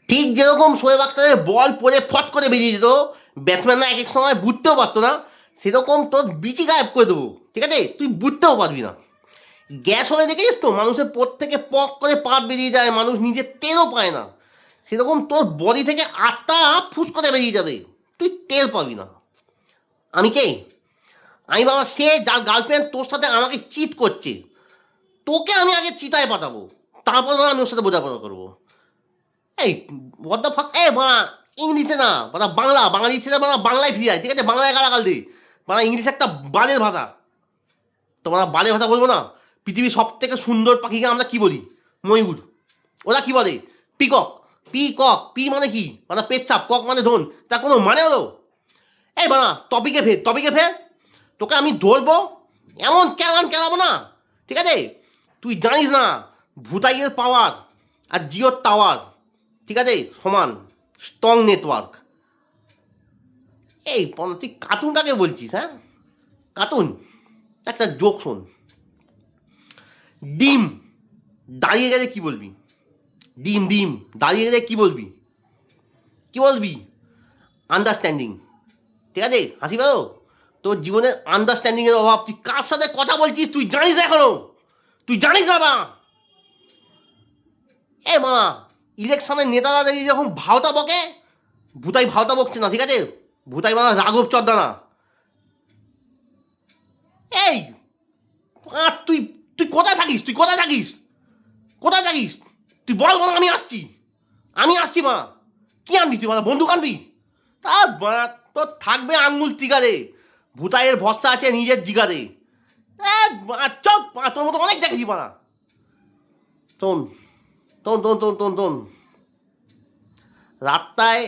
ঠিক যেরকম শোয়েব আখতারের বল পড়ে ফট করে বেরিয়ে যেত, ব্যাটসম্যানরা এক এক সময় বুঝতেও পারতো না, সেরকম তোর বিচি গায়েব করে দেবো, ঠিক আছে? তুই বুঝতেও পারবি না। গ্যাস হলে দেখেছিস তো, মানুষের পর থেকে পক করে পাত বেরিয়ে যায়, মানুষ নিজের টেরও পায় না। সেরকম তোর বডি থেকে আটটা ফুস করে বেরিয়ে যাবে, তুই টের পাবি না। আমি কে? আমি বাবা সে যার গার্লফ্রেন্ড তোর সাথে আমাকে চিট করছে, তোকে আমি আগে চিতায় পাঠাবো, তারপর না আমি ওর সাথে বোঝাপড়া করবো। এই হোয়াট দ্য ফাক, এই বাড়া ইংলিশে না বাড়া, বাংলা, বাঙালি ছেলে বাড়া বাংলায় ফিরে যায়, ঠিক আছে? বাংলায় গালাগাল দে বাড়া, ইংলিশ একটা বালের ভাষা। তোমরা বালের ভাষা বলবো না? পৃথিবীর সব থেকে সুন্দর পাখিকে আমরা কি বলি? ময়ূর। ওরা কি বলে? পিকক। পিকক, পি মানে কি? মানে পেচ্ছাপ, কক মানে ধন, তা কোনো মানে হলো? এই বাড়া টপিকে ফের, টপিকে ফের। তোকে আমি ধরবো, এমন কেলান কেলাবো না, ঠিক আছে? তুই জানিস না ভুতাইয়ের পাওয়ার আর জিওর টাওয়ার, ঠিক আছে, সমান স্ট্রং নেটওয়ার্ক। এই তুই কার্টুন কাকে বলছিস? হ্যাঁ, কার্টুন? একটা জোক শোন। ডিম দাঁড়িয়ে গেলে কি বলবি? ডিম ডিম দাঁড়িয়ে গেলে কি বলবি? কি বলবি? আন্ডারস্ট্যান্ডিং, ঠিক আছে? হাসি পেলো? তোর জীবনের আন্ডারস্ট্যান্ডিংয়ের অভাব। তুই কার সাথে কথা বলছিস তুই জানিস না এখনো? তুই জানিস না বা? এ মা, ইলেকশনের নেতারা দেখি যখন ভাওতা বকে, ভূতাই ভাওতা বকছে না, ঠিক আছে? ভূতাই মানে রাঘব চদ্দা না। এই তুই তুই কোথায় থাকিস? তুই কোথায় থাকিস? কোথায় থাকিস? তুই বল বল, আমি আসছি, আমি আসছি মা। কি আনবি তুই? মানে বন্দুক আনবি? তার মা তোর থাকবে আঙ্গুল টিগারে, ভূতাইয়ের ভরসা আছে নিজের জিগারে। চল, তোর মতো অনেক দেখেছি মারা। শোন, তোন তোন তোন তোন তোন রাস্তায়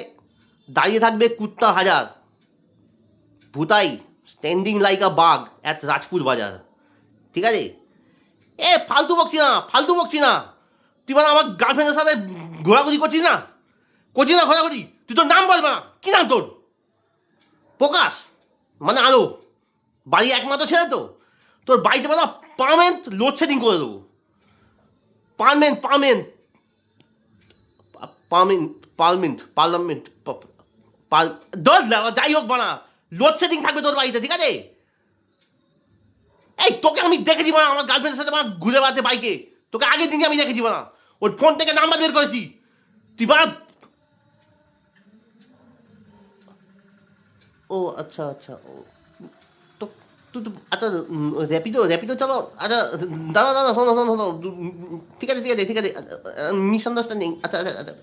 দাঁড়িয়ে থাকবে কুত্তা হাজার, ভূতাই স্ট্যান্ডিং লাইক আ বাঘ অ্যাট রাজপুর বাজার, ঠিক আছে? এ ফালতু বকছি না, ফালতু বকছি না। তুই মানে আমার গার্লফ্রেন্ডের সাথে ঘোরাঘুরি করছিস না? করছিস না ঘোরাঘুরি? তুই তোর নাম বল না, কী নাম তোর? প্রকাশ মানে আলো, বাড়ি একমাত্র ছেলে তো, তোর বাড়িতে বেলা পার্মানেন্ট লোডশেডিং করে দেবো। Permanent permanent permanent permanent parliament দর যাই হোক বানা, লোডশেডিং থাকবে তোর বাড়িতে, ঠিক আছে? এই তোকে আমি দেখেছি বানা আমার গার্লফ্রেন্ডের সাথে বানা ঘুরে বেড়াতে বাইকে, তোকে আগের দিনই আমি দেখেছি বানা, ওর ফোন থেকে নাম্বার বের করেছি। তুই বানা, ও আচ্ছা আচ্ছা, ও তো তুই তো আচ্ছা, র্যাপিডো র্যাপিডো চালাও? আচ্ছা দাদা দাদা, শোনো শোনো শোনো, ঠিক আছে ঠিক আছে ঠিক আছে, মিসআন্ডারস্ট্যান্ডিং, আচ্ছা আচ্ছা আচ্ছা।